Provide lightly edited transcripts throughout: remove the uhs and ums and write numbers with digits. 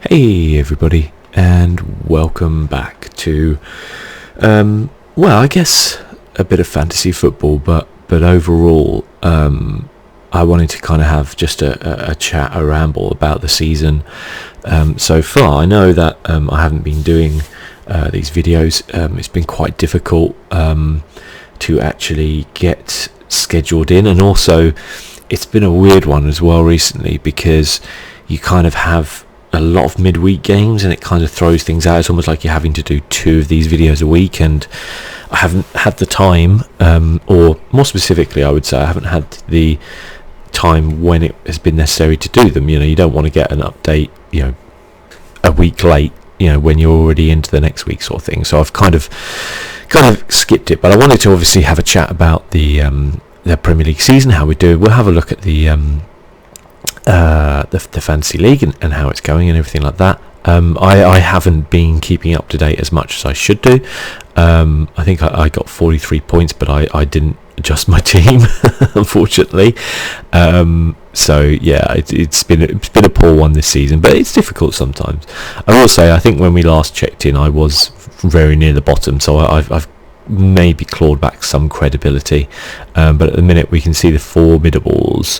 Hey everybody, and welcome back to, I guess a bit of fantasy football, but overall, I wanted to kind of have just a chat, a ramble about the season so far. I know that I haven't been doing these videos. It's been quite difficult to actually get scheduled in, and also it's been a weird one as well recently because you kind of have a lot of midweek games and it kind of throws things out. It's almost like you're having to do 2 of these videos a week, and I haven't had the time, or more specifically I would say I haven't had the time when it has been necessary to do them. You don't want to get an update a week late when you're already into the next week sort of thing. So I've kind of skipped it, but I wanted to obviously have a chat about the Premier League season, how we do. We'll have a look at the fantasy league and how it's going and everything like that. I haven't been keeping up to date as much as I should do. I think I got 43 points, but I didn't adjust my team unfortunately. So yeah, it's been a poor one this season, but it's difficult sometimes. I will say I think when we last checked in I was very near the bottom, so I've maybe clawed back some credibility, but at the minute we can see the formidables,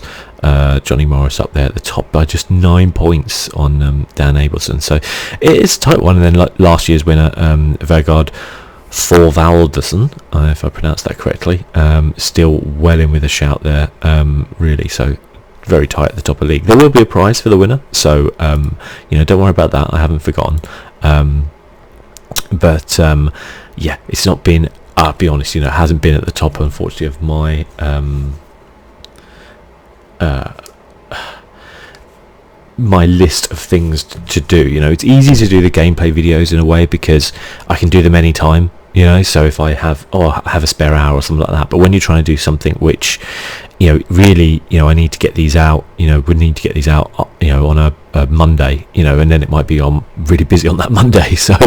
Johnny Morris up there at the top by just 9 points on Dan Abelson. So it's a tight one. And then last year's winner, Vegard Thorvaldsson, if I pronounced that correctly, still well in with a shout there, really. So very tight at the top of the league. There will be a prize for the winner, so don't worry about that. I haven't forgotten. But yeah, it's not been, I'll be honest, it hasn't been at the top, unfortunately, of my my list of things to do. It's easy to do the gameplay videos in a way because I can do them anytime, so if I have a spare hour or something like that. But when you're trying to do something which really I need to get these out, would need to get these out on a Monday, and then it might be on really busy on that Monday, so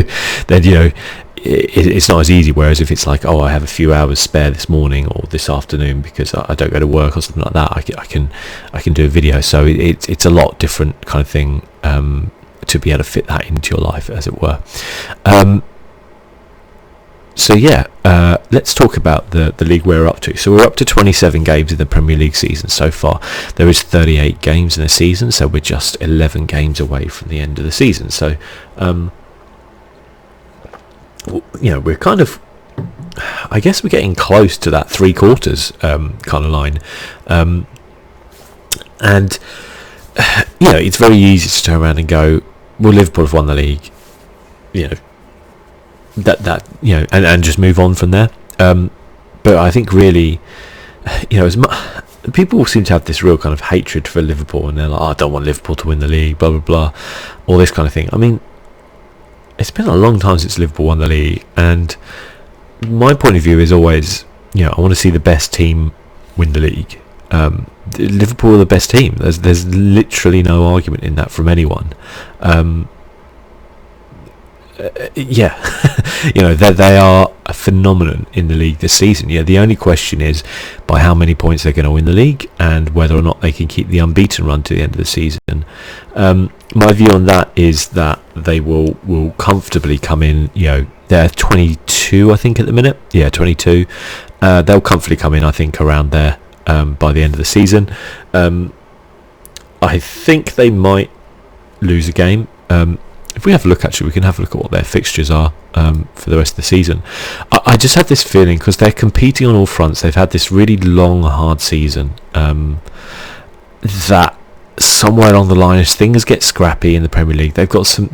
then it's not as easy. Whereas if it's like, I have a few hours spare this morning or this afternoon because I don't go to work or something like that, I can do a video. So it's a lot different kind of thing to be able to fit that into your life, as it were. So yeah, let's talk about the league we're up to. So we're up to 27 games in the Premier League season so far. There is 38 games in a season, so we're just 11 games away from the end of the season. So we're kind of, I guess we're getting close to that 3/4 kind of line, and it's very easy to turn around and go, well, Liverpool have won the league, and just move on from there. But I think really, as much people seem to have this real kind of hatred for Liverpool, and they're like, I don't want Liverpool to win the league, blah blah blah, all this kind of thing. I mean, it's been a long time since Liverpool won the league, and my point of view is always, I want to see the best team win the league. Liverpool are the best team. There's literally no argument in that from anyone. Yeah, they are a phenomenon in the league this season. Yeah, the only question is by how many points they're going to win the league and whether or not they can keep the unbeaten run to the end of the season. My view on that is that they will comfortably come in. They're 22, I think, at the minute. Yeah, 22. They'll comfortably come in, I think, around there by the end of the season. I think they might lose a game. If we have a look, actually, we can have a look at what their fixtures are for the rest of the season. I just had this feeling, because they're competing on all fronts. They've had this really long, hard season, that somewhere along the line, as things get scrappy in the Premier League, they've got some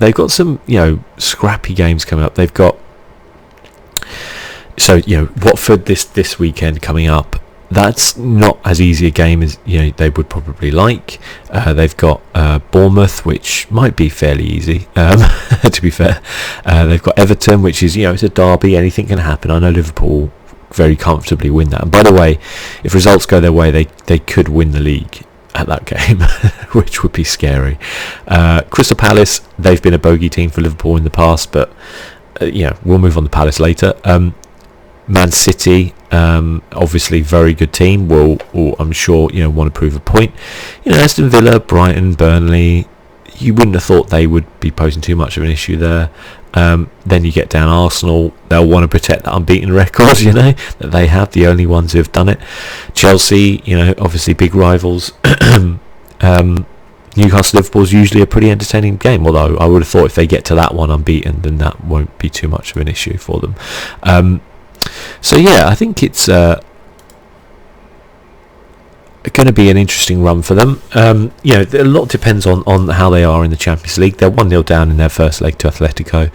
scrappy games coming up. They've got Watford this weekend coming up. That's not as easy a game as they would probably like. They've got Bournemouth, which might be fairly easy, to be fair. They've got Everton, which is it's a derby. Anything can happen. I know Liverpool very comfortably win that. And by the way, if results go their way, they could win the league at that game, which would be scary. Crystal Palace, they've been a bogey team for Liverpool in the past, but we'll move on to Palace later. Man City, obviously very good team, will I'm sure want to prove a point. Aston Villa, Brighton, Burnley, you wouldn't have thought they would be posing too much of an issue there. Then you get down Arsenal, they'll want to protect that unbeaten record, that they have, the only ones who have done it. Chelsea, obviously big rivals. Newcastle Liverpool's usually a pretty entertaining game, although I would have thought if they get to that one unbeaten, then that won't be too much of an issue for them. So yeah, I think it's going to be an interesting run for them. A lot depends on how they are in the Champions League. They're 1-0 down in their first leg to Atletico.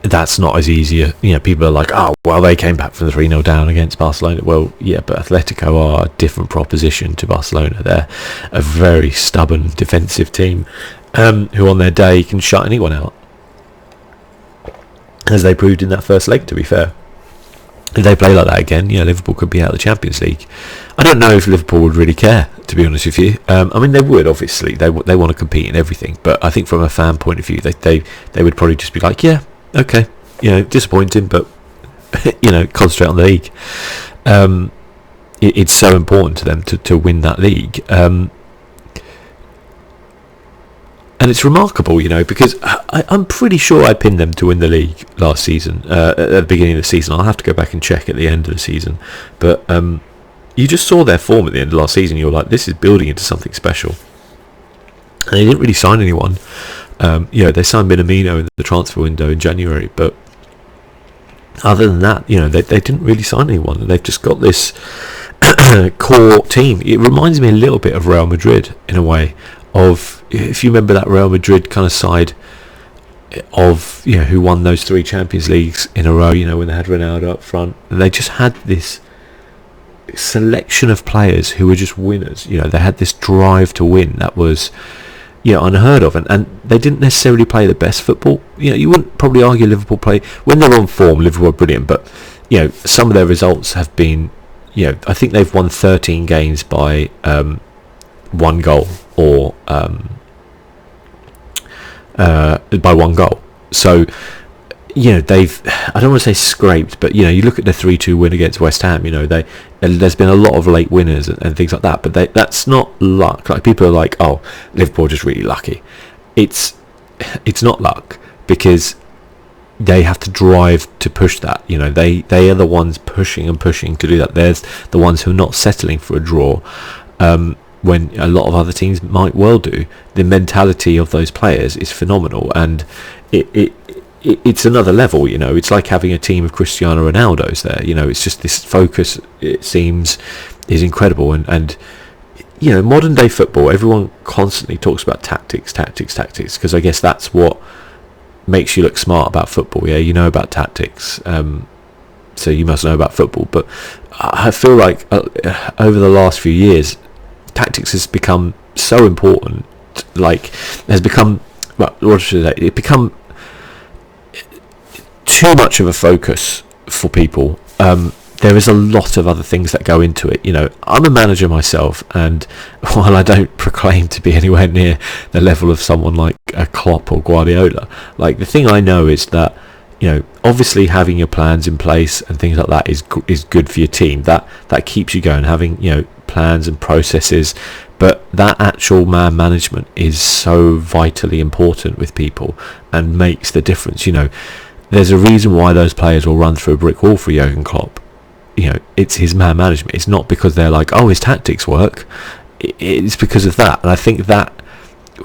That's not as easy. People are like, oh, well, they came back from the 3-0 down against Barcelona. Well, yeah, but Atletico are a different proposition to Barcelona. They're a very stubborn defensive team who on their day can shut anyone out, as they proved in that first leg, to be fair. If they play like that again, Liverpool could be out of the Champions League. I don't know if Liverpool would really care, to be honest with you. They would, obviously. They want to compete in everything. But I think from a fan point of view, they would probably just be like, yeah, okay, disappointing, but, concentrate on the league. It's so important to them to win that league. And it's remarkable, because I'm pretty sure I pinned them to win the league last season, at the beginning of the season. I'll have to go back and check at the end of the season. But you just saw their form at the end of last season. You were like, this is building into something special. And they didn't really sign anyone. They signed Minamino in the transfer window in January. But other than that, they didn't really sign anyone. They've just got this core team. It reminds me a little bit of Real Madrid in a way. If you remember that Real Madrid kind of side of who won those 3 Champions Leagues in a row, when they had Ronaldo up front, and they just had this selection of players who were just winners. They had this drive to win that was unheard of, and they didn't necessarily play the best football. You wouldn't probably argue Liverpool play when they're on form. Liverpool are brilliant, but some of their results have been I think they've won 13 games by 1 goal or by 1 goal. So they've, I don't want to say scraped, but you look at the 3-2 win against West Ham. There's been a lot of late winners and things like that, but that's not luck. Like, people are like, oh, Liverpool are just really lucky. It's not luck, because they have to drive to push that. They are the ones pushing to do that. There's the ones who are not settling for a draw, when a lot of other teams might well do. The mentality of those players is phenomenal, and it's another level. It's like having a team of Cristiano Ronaldo's there. It's just this focus, it seems, is incredible. And modern day football, everyone constantly talks about tactics, because I guess that's what makes you look smart about football. About tactics, so you must know about football. But I feel like over the last few years, tactics has become so important. Has become, what should I say? It become too much of a focus for people. There is a lot of other things that go into it. I'm a manager myself, and while I don't proclaim to be anywhere near the level of someone like a Klopp or Guardiola, the thing I know is that obviously having your plans in place and things like that is good for your team. That keeps you going, having plans and processes. But that actual man management is so vitally important with people and makes the difference. There's a reason why those players will run through a brick wall for Jurgen Klopp. It's his man management. It's not because they're like, oh, his tactics work. It's because of that. And I think that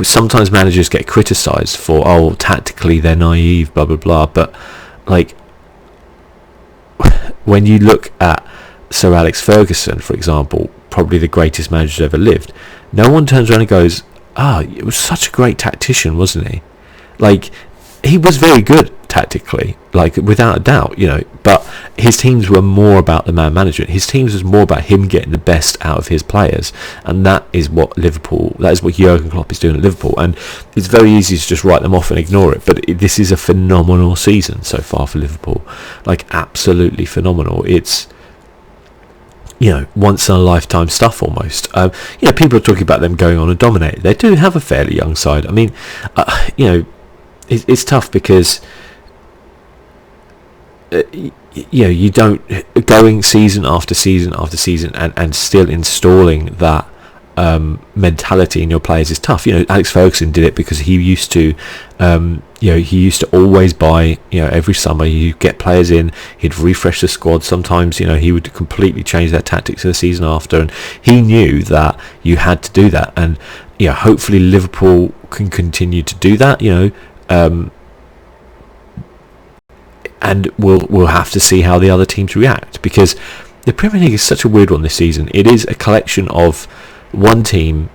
sometimes managers get criticised for, oh, tactically they're naive, blah blah blah. But when you look at Sir Alex Ferguson, for example, probably the greatest manager ever lived, no one turns around and goes, it was such a great tactician, wasn't he? He was very good tactically, without a doubt, but his teams were more about the man management. His teams was more about him getting the best out of his players, and that is what Jurgen Klopp is doing at Liverpool. And it's very easy to just write them off and ignore it, but this is a phenomenal season so far for Liverpool. Absolutely phenomenal. It's once in a lifetime stuff almost. People are talking about them going on and dominating. They do have a fairly young side. It's tough because you don't, going season after season after season and still installing that mentality in your players is tough. Alex Ferguson did it because he used to he used to always buy, every summer you get players in, he'd refresh the squad. Sometimes he would completely change their tactics in the season after, and he knew that you had to do that. And hopefully Liverpool can continue to do that, and we'll have to see how the other teams react, because the Premier League is such a weird one this season. It is a collection of one team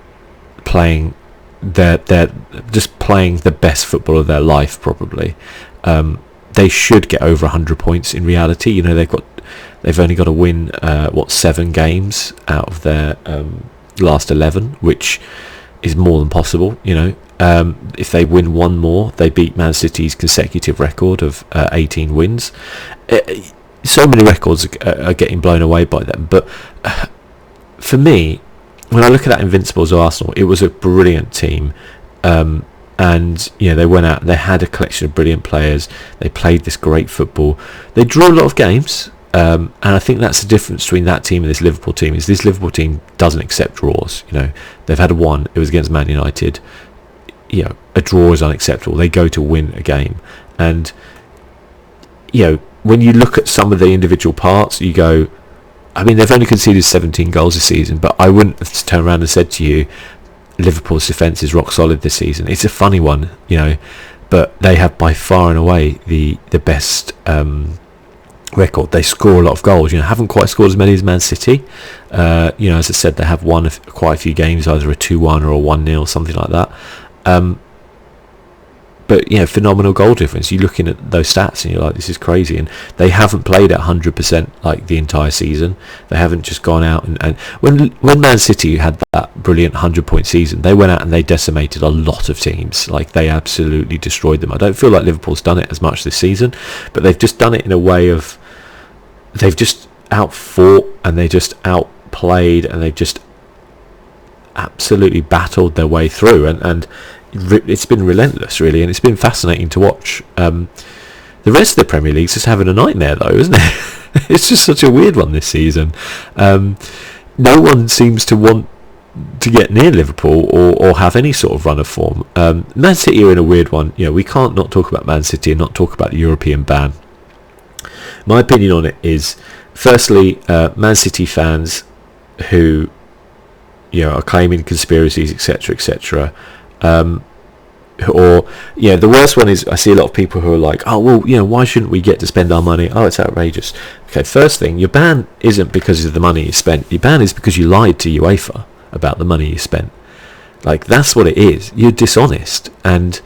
playing they're just playing the best football of their life, probably. They should get over 100 points in reality. They've only got to win 7 games out of their last 11, which is more than possible. If they win one more, they beat Man City's consecutive record of 18 wins. So many records are getting blown away by them, but for me, when I look at that Invincibles of Arsenal, it was a brilliant team, and they went out and they had a collection of brilliant players. They played this great football. They drew a lot of games, and I think that's the difference between that team and this Liverpool team. Is this Liverpool team doesn't accept draws. They've had one. It was against Man United. A draw is unacceptable. They go to win a game, and when you look at some of the individual parts, you go, they've only conceded 17 goals this season, but I wouldn't have turned around and said to you, Liverpool's defence is rock solid this season. It's a funny one, but they have by far and away the best record. They score a lot of goals. Haven't quite scored as many as Man City. As I said, they have won quite a few games, either a 2-1 or a 1-0, something like that. But phenomenal goal difference. You're looking at those stats and you're like, this is crazy. And they haven't played at 100% like the entire season. They haven't just gone out and when Man City had that brilliant 100-point season, they went out and they decimated a lot of teams. Like, they absolutely destroyed them. I don't feel like Liverpool's done it as much this season, but they've just done it in a way of they've just outfought and they just outplayed and they've just absolutely battled their way through, and it's been relentless, really, and it's been fascinating to watch. The rest of the Premier League's just having a nightmare, though, isn't it? It's just such a weird one this season. No one seems to want to get near Liverpool or have any sort of run of form. Man City are in a weird one. We can't not talk about Man City and not talk about the European ban. My opinion on it is, firstly, Man City fans who are claiming conspiracies, etc., etc. Or the worst one is, I see a lot of people who are like, oh well, why shouldn't we get to spend our money? Oh, it's outrageous. Okay, first thing, your ban isn't because of the money you spent. Your ban is because you lied to UEFA about the money you spent. Like, that's what it is. You're dishonest, and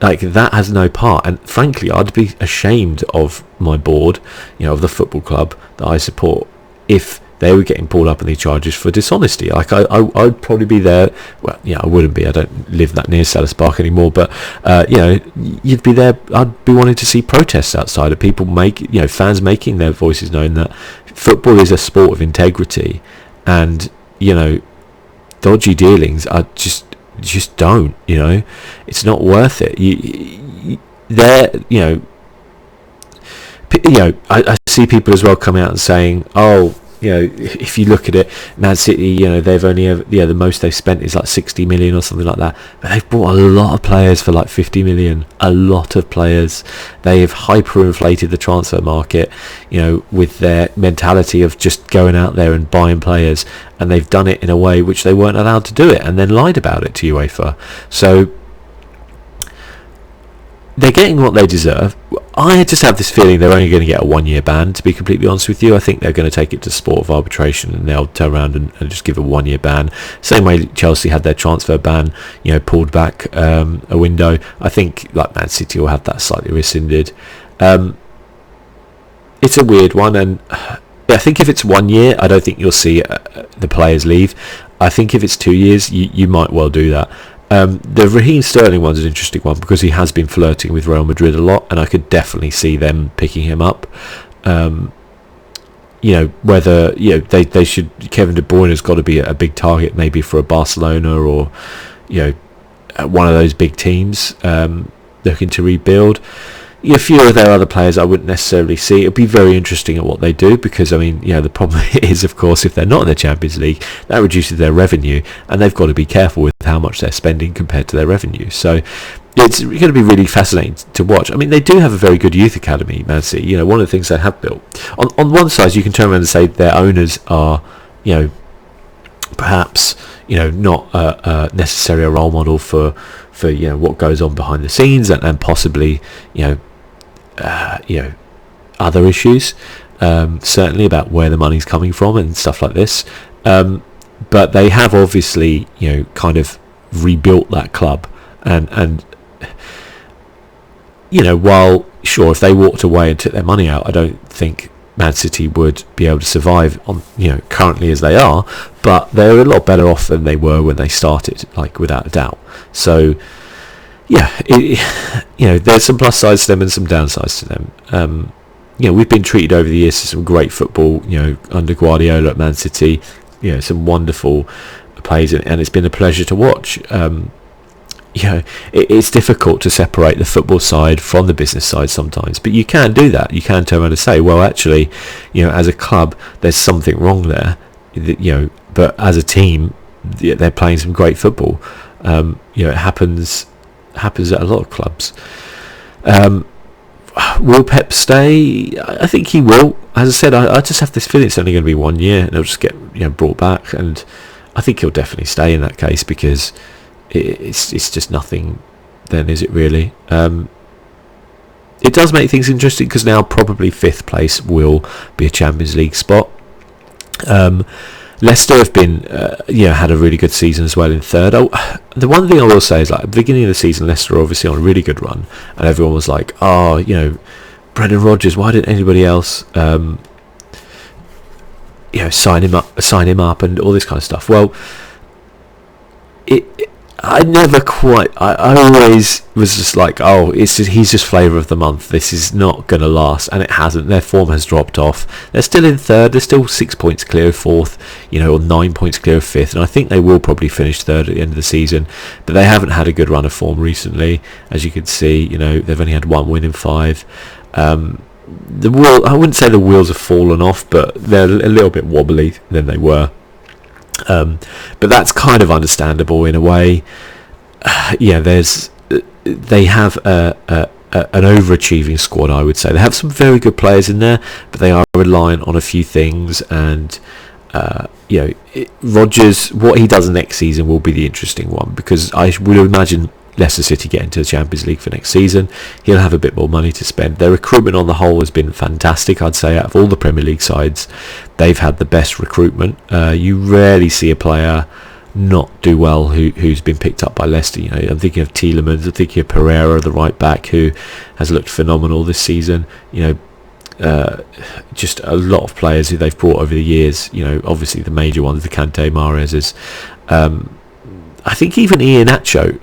like, that has no part. And frankly, I'd be ashamed of my board, of the football club that I support, if they were getting pulled up in these charges for dishonesty. Like, I'd probably be there. Well, I wouldn't be. I don't live that near Selhurst Park anymore. But you'd be there. I'd be wanting to see protests outside of people fans making their voices known that football is a sport of integrity, and dodgy dealings are just don't. It's not worth it. I see people as well coming out and saying, oh, if you look at it, Man City, they've only ever, the most they've spent is like 60 million or something like that. But they've bought a lot of players for like 50 million. A lot of players. They have hyperinflated the transfer market, with their mentality of just going out there and buying players. And they've done it in a way which they weren't allowed to do it, and then lied about it to UEFA. So they're getting what they deserve. I just have this feeling they're only going to get a 1-year ban, to be completely honest with you. I think they're going to take it to sport of arbitration, and they'll turn around and just give a 1-year ban. Same way Chelsea had their transfer ban, pulled back a window. I think, like, Man City will have that slightly rescinded. It's a weird one, and I think if it's 1 year, I don't think you'll see the players leave. I think if it's 2 years, you might well do that. The Raheem Sterling one's an interesting one, because he has been flirting with Real Madrid a lot, and I could definitely see them picking him up. Whether they should, Kevin De Bruyne has got to be a big target, maybe for a Barcelona or one of those big teams looking to rebuild. a few of their other players I wouldn't necessarily see. It'll be very interesting at what they do, because I mean, the problem is, of course, if they're not in the Champions League, that reduces their revenue, and they've got to be careful with how much they're spending compared to their revenue. So it's going to be really fascinating to watch. I mean, they do have a very good youth academy, Man City. One of the things they have built. On one side, you can turn around and say their owners are, perhaps, not necessarily a role model for what goes on behind the scenes, and possibly, other issues, certainly about where the money's coming from and stuff like this. But they have obviously, kind of rebuilt that club, and while sure, if they walked away and took their money out, I don't think Man City would be able to survive on currently as they are, but they're a lot better off than they were when they started, like, without a doubt. So there's some plus sides to them and some downsides to them. We've been treated over the years to some great football, under Guardiola at Man City, some wonderful plays, and it's been a pleasure to watch. It's difficult to separate the football side from the business side sometimes, but you can do that. You can turn around and say, well, actually, as a club, there's something wrong there, but as a team, they're playing some great football. It happens at a lot of clubs. Will Pep stay? I think he will. As I said, I just have this feeling it's only going to be 1 year, and he'll just get brought back, and I think he'll definitely stay in that case, because it's just nothing then, is it really? It does make things interesting, because now probably 5th place will be a Champions League spot. Leicester have been had a really good season as well in 3rd. The one thing I will say is, like, at the beginning of the season, Leicester were obviously on a really good run, and everyone was like, Brendan Rodgers, why didn't anybody else sign him up and all this kind of stuff. Well, I never quite. I always was just like, he's just flavour of the month. This is not going to last, and it hasn't. Their form has dropped off. They're still in 3rd. They're still 6 points clear of 4th, or 9 points clear of 5th, and I think they will probably finish 3rd at the end of the season. But they haven't had a good run of form recently, as you can see. They've only had 1 win in 5. I wouldn't say the wheels have fallen off, but they're a little bit wobbly than they were. But that's kind of understandable in a way. They have an overachieving squad, I would say. They have some very good players in there, but they are reliant on a few things, and Rodgers, what he does next season will be the interesting one, because I would imagine Leicester City get into the Champions League for next season. He'll have a bit more money to spend. Their recruitment on the whole has been fantastic, I'd say. Out of all the Premier League sides, they've had the best recruitment. You rarely see a player not do well who's been picked up by Leicester. I'm thinking of Tielemans, I'm thinking of Pereira, the right back, who has looked phenomenal this season. Just a lot of players who they've brought over the years. Obviously the major ones, the Kante, Mahrez's. I think even Iheanacho,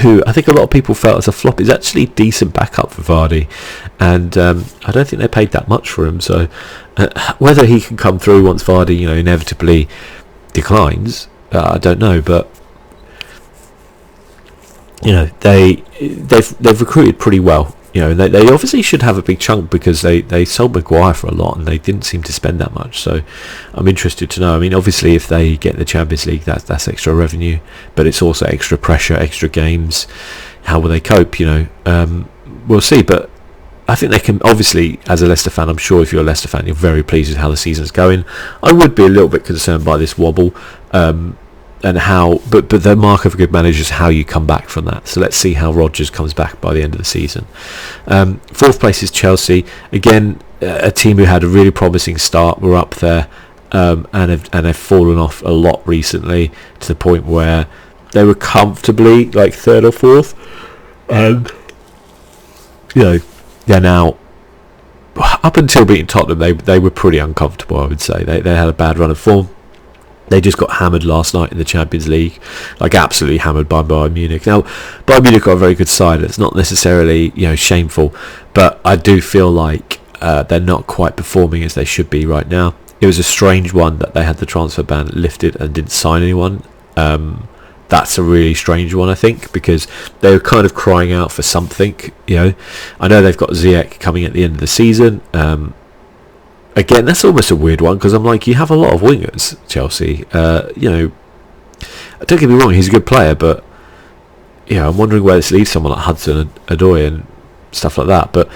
who I think a lot of people felt as a flop, is actually decent backup for Vardy, and I don't think they paid that much for him. So whether he can come through once Vardy, inevitably declines, I don't know. But they've recruited pretty well. They obviously should have a big chunk, because they sold Maguire for a lot and they didn't seem to spend that much. So I'm interested to know. I mean, obviously if they get the Champions League, that's extra revenue, but it's also extra pressure, extra games. How will they cope? We'll see. But I think they can. Obviously, as a Leicester fan, I'm sure if you're a Leicester fan, you're very pleased with how the season's going. I would be a little bit concerned by this wobble. And how, but the mark of a good manager is how you come back from that. So let's see how Rodgers comes back by the end of the season. 4th place is Chelsea. Again, a team who had a really promising start. We're up there, and have fallen off a lot recently, to the point where they were comfortably like 3rd or 4th, and they're now, up until beating Tottenham, they were pretty uncomfortable. I would say they had a bad run of form. They just got hammered last night in the Champions League, like absolutely hammered by Bayern Munich. Now, Bayern Munich are a very good side. It's not necessarily shameful, but I do feel like they're not quite performing as they should be right now. It was a strange one that they had the transfer ban lifted and didn't sign anyone. that's a really strange one, I think, because they were kind of crying out for something. I know they've got Ziyech coming at the end of the season. Again, that's almost a weird one, because I'm like, you have a lot of wingers, Chelsea. Don't get me wrong, he's a good player, but I'm wondering where this leaves someone like Hudson and Odoi and stuff like that. But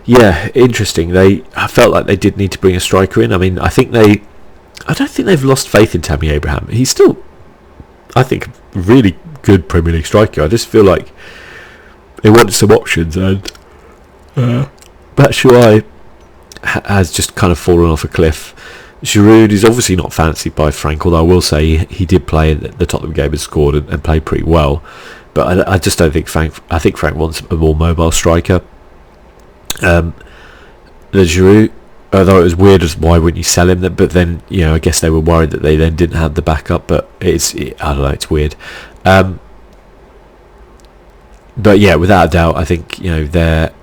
yeah, interesting. I felt like they did need to bring a striker in. I mean, I don't think they've lost faith in Tammy Abraham. He's still, I think, a really good Premier League striker. I just feel like they wanted some options, and Batshuayi has just kind of fallen off a cliff. Giroud is obviously not fancied by Frank, although I will say he did play in the Tottenham game and scored and played pretty well. But I just don't think I think Frank wants a more mobile striker. The Giroud, although it was weird as why wouldn't you sell him, but then I guess they were worried that they then didn't have the backup. But I don't know, it's weird. But yeah, without a doubt, I think they're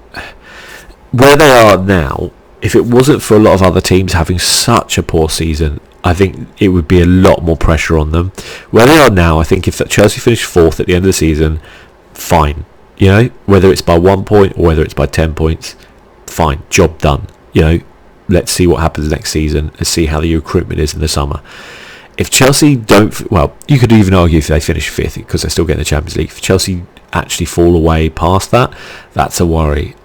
where they are now. If it wasn't for a lot of other teams having such a poor season, I think it would be a lot more pressure on them. Where they are now, I think if Chelsea finish 4th at the end of the season, fine. Whether it's by 1 point or whether it's by 10 points, fine, job done. Let's see what happens next season. Let's see how the recruitment is in the summer. If Chelsea don't, well, you could even argue if they finish 5th because they're still getting the Champions League. If Chelsea actually fall away past that, that's a worry.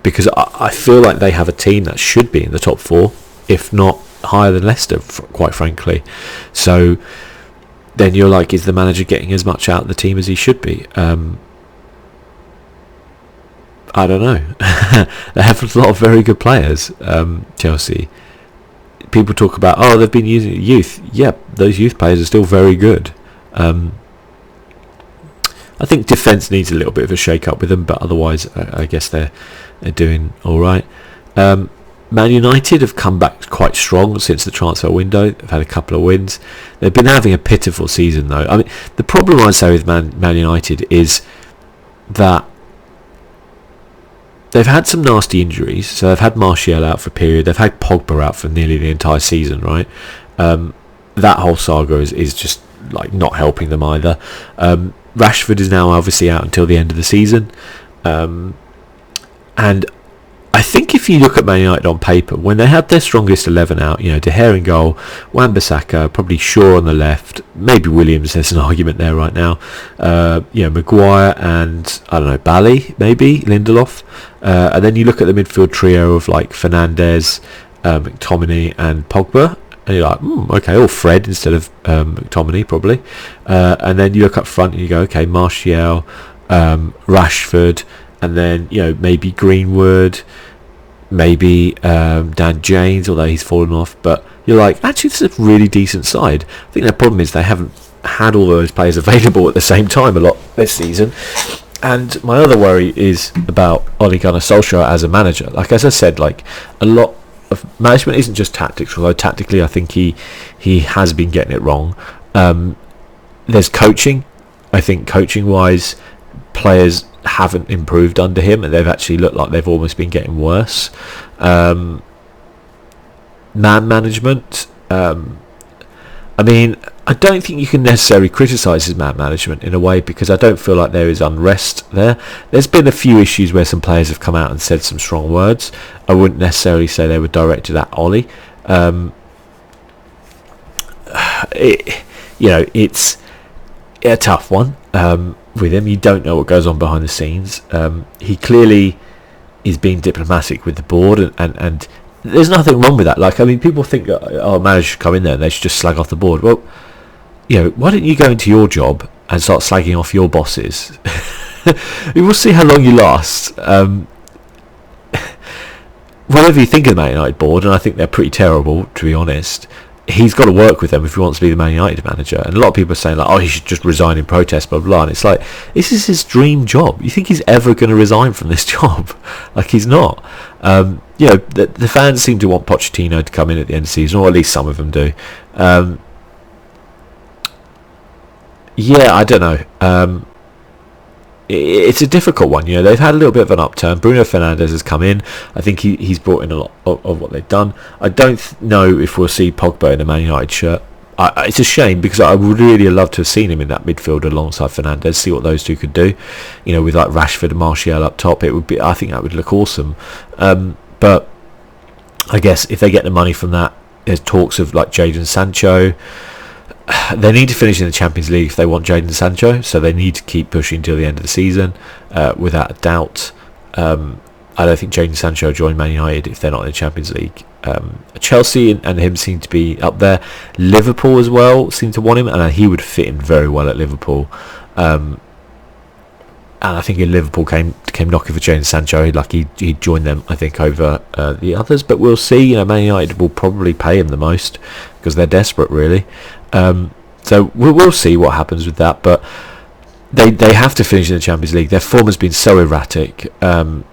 Because I feel like they have a team that should be in the top 4, if not higher than Leicester, quite frankly. So then you're like, is the manager getting as much out of the team as he should be? I don't know. They have a lot of very good players, Chelsea. People talk about, they've been using youth. Yeah, those youth players are still very good. I think defence needs a little bit of a shake-up with them, but otherwise I guess they're doing all right. Man United have come back quite strong since the transfer window. They've had a couple of wins. They've been having a pitiful season, though. I mean, the problem I'd say with Man United is that they've had some nasty injuries. So they've had Martial out for a period. They've had Pogba out for nearly the entire season, right? That whole saga is just like not helping them either. Rashford is now obviously out until the end of the season. And I think if you look at Man United on paper, when they had their strongest 11 out, De Gea in goal, Wan-Bissaka, probably Shaw on the left, maybe Williams, there's an argument there right now, Maguire and, I don't know, Bally, maybe, Lindelof. And then you look at the midfield trio of like Fernandes, McTominay and Pogba, and you're like, okay, or Fred instead of McTominay probably. And then you look up front and you go, okay, Martial, Rashford, and then maybe Greenwood, maybe Dan James, although he's fallen off. But you're like, actually, this is a really decent side. I think their problem is they haven't had all those players available at the same time a lot this season. And my other worry is about Ole Gunnar Solskjaer as a manager. Like as I said, like a lot of management isn't just tactics, although tactically I think he has been getting it wrong. There's coaching. I think coaching wise, players haven't improved under him, and they've actually looked like they've almost been getting worse. Man management, I mean, I don't think you can necessarily criticise his man management in a way, because I don't feel like there is unrest there. There's been a few issues where some players have come out and said some strong words. I wouldn't necessarily say they were directed at Ollie. It's a tough one with him. You don't know what goes on behind the scenes. He clearly is being diplomatic with the board, and there's nothing wrong with that. Like, I mean, people think, managers should come in there and they should just slag off the board. Well, why don't you go into your job and start slagging off your bosses? You will see how long you last. Whatever you think of the Man United board, and I think they're pretty terrible, to be honest, he's got to work with them if he wants to be the Man United manager. And a lot of people are saying, like, he should just resign in protest, blah, blah, blah. And it's like, this is his dream job. You think he's ever going to resign from this job? Like, he's not. The fans seem to want Pochettino to come in at the end of the season, or at least some of them do. I don't know. It's a difficult one. They've had a little bit of an upturn. Bruno Fernandes has come in. I think he's brought in a lot of what they've done. I don't know if we'll see Pogba in a Man United shirt. it's a shame because I would really have loved to have seen him in that midfield alongside Fernandes, see what those two could do, with like Rashford and Martial up top. I think that would look awesome. But I guess if they get the money from that, there's talks of like Jadon Sancho. They need to finish in the Champions League if they want Jadon Sancho, so they need to keep pushing till the end of the season, without a doubt. I don't think Jadon Sancho will join Man United if they're not in the Champions League. Chelsea and him seem to be up there. Liverpool as well seem to want him, and he would fit in very well at Liverpool. And I think if Liverpool came knocking for Jadon Sancho, he'd join them, I think, over the others. But we'll see. Man United will probably pay him the most because they're desperate, really. So we'll see what happens with that. But they have to finish in the Champions League. Their form has been so erratic that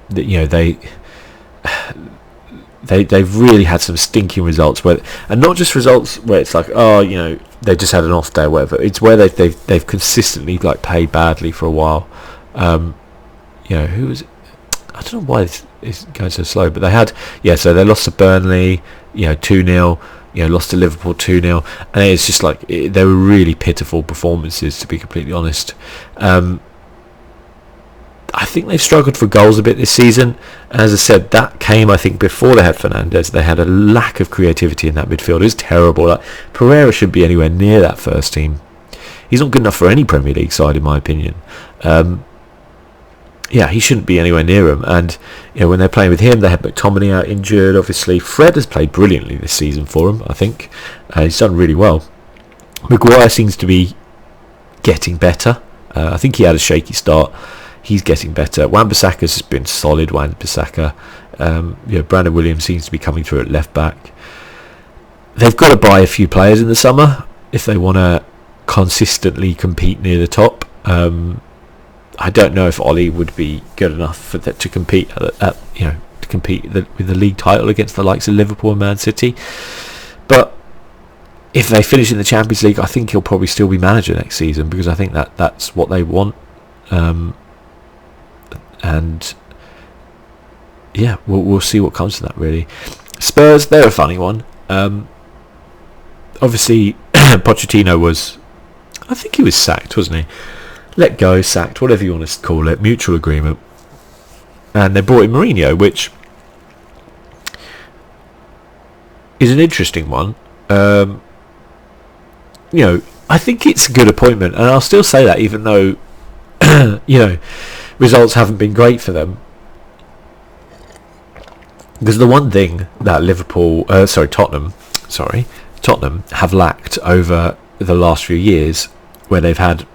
they've really had some stinking results and not just results where it's like, they just had an off day or whatever. It's where they've consistently paid badly for a while. Who was it? I don't know why it's going so slow, but they had so they lost to Burnley 2-0, lost to Liverpool 2-0, and it's just they were really pitiful performances, to be completely honest. I think they've struggled for goals a bit this season. As I said, that came, I think, before they had Fernandes. They had a lack of creativity in that midfield. It was terrible. Pereira shouldn't be anywhere near that first team. He's not good enough for any Premier League side, in my opinion. He shouldn't be anywhere near him. And when they're playing with him, they had McTominay out injured. Obviously, Fred has played brilliantly this season for him. I think he's done really well. Maguire seems to be getting better. I think he had a shaky start. He's getting better. Wan-Bissaka's has been solid. Wan-Bissaka. Brandon Williams seems to be coming through at left back. They've got to buy a few players in the summer if they want to consistently compete near the top. I don't know if Ollie would be good enough to compete with the league title against the likes of Liverpool and Man City. But if they finish in the Champions League, I think he'll probably still be manager next season, because I think that's what they want. We'll see what comes to that, really. Spurs, they're a funny one. Obviously, Pochettino I think he was sacked, wasn't he? Let go, sacked, whatever you want to call it, mutual agreement. And they brought in Mourinho, which is an interesting one. I think it's a good appointment, and I'll still say that, even though results haven't been great for them. Because the one thing that Tottenham have lacked over the last few years, where they've had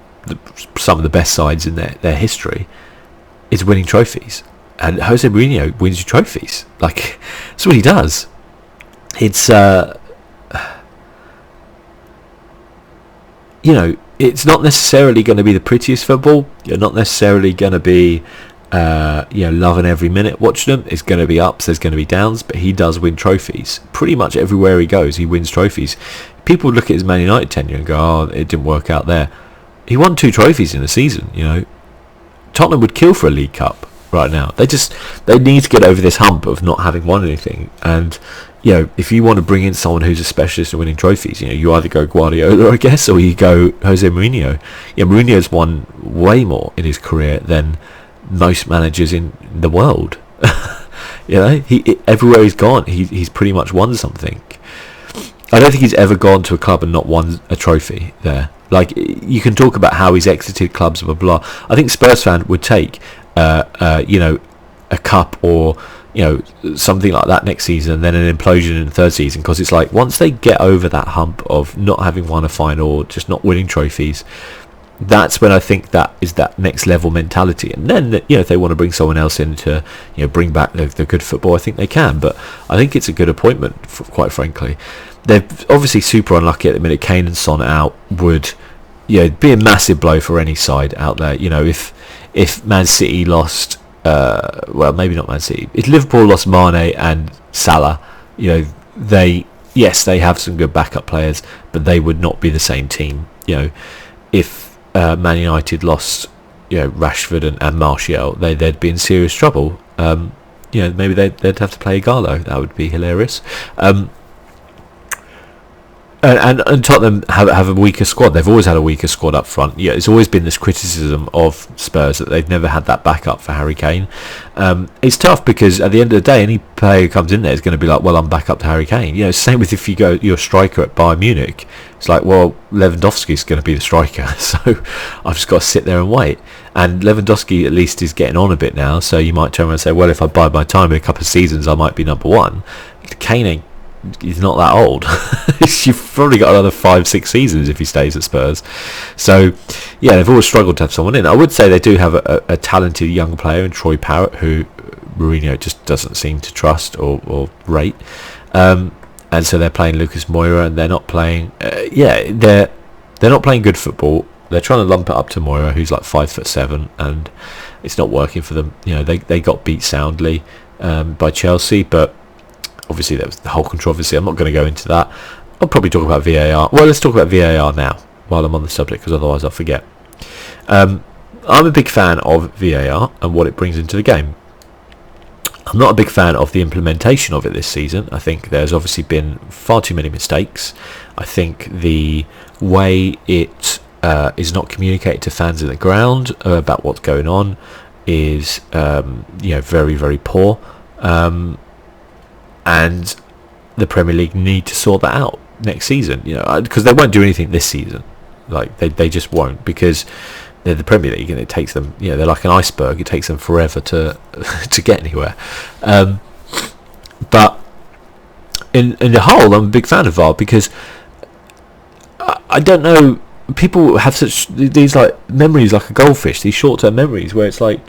some of the best sides in their history, is winning trophies. And Jose Mourinho wins trophies. That's what he does. It's it's not necessarily going to be the prettiest football. You're not necessarily going to be loving every minute watching them. It's going to be ups, there's going to be downs, but he does win trophies. Pretty much everywhere he goes, he wins trophies. People look at his Man United tenure and go, oh, it didn't work out there. He won 2 trophies in a season. Tottenham would kill for a League Cup right now. They need to get over this hump of not having won anything. And if you want to bring in someone who's a specialist in winning trophies, you either go Guardiola, I guess, or you go Jose Mourinho. Mourinho's won way more in his career than most managers in the world. Everywhere he's gone, he's pretty much won something. I don't think he's ever gone to a club and not won a trophy there. You can talk about how he's exited clubs, blah blah. I think Spurs fan would take a cup or something like that next season, and then an implosion in the third season, because it's once they get over that hump of not having won a final or just not winning trophies, that's when I think that is that next level mentality. And then if they want to bring someone else in to bring back the good football, I think they can. But I think it's a good appointment, quite frankly. They're obviously super unlucky at the minute. Kane and Son out would be a massive blow for any side out there. If Man City lost, maybe not Man City, if Liverpool lost Mane and Salah, they have some good backup players, but they would not be the same team. If Man United lost Rashford and Martial, they'd be in serious trouble. Maybe they'd have to play Igalo. That would be hilarious. And Tottenham have a weaker squad. They've always had a weaker squad up front. Yeah, it's always been this criticism of Spurs that they've never had that backup for Harry Kane. It's tough because at the end of the day, any player who comes in there is going to be like, well, I'm back up to Harry Kane. Same with if you're a striker at Bayern Munich. It's like, well, Lewandowski's going to be the striker, so I've just got to sit there and wait. And Lewandowski at least is getting on a bit now, so you might turn around and say, well, if I bide my time in a couple of seasons, I might be number one. Kane he's not that old. You've probably got another 5-6 seasons if he stays at Spurs. So yeah, they've always struggled to have someone in. I would say they do have a talented young player in Troy Parrott, who Mourinho just doesn't seem to trust or rate, and so they're playing Lucas Moura, and they're not playing they're not playing good football. They're trying to lump it up to Moura, who's like 5'7", and it's not working for them. They got beat soundly by Chelsea, but obviously there was the whole controversy. I'm not going to go into that. I'll probably talk about VAR. Well, let's talk about VAR now while I'm on the subject, because otherwise I'll forget. I'm a big fan of VAR and what it brings into the game. I'm not a big fan of the implementation of it this season. I think there's obviously been far too many mistakes. I think the way it is not communicated to fans in the ground about what's going on is very, very poor. And the Premier League need to sort that out next season, because they won't do anything this season. Like they just won't, because they're the Premier League and it takes them, they're like an iceberg. It takes them forever to get anywhere. But in the whole, I'm a big fan of VAR, because I don't know, people have such these like memories like a goldfish, these short-term memories where it's like,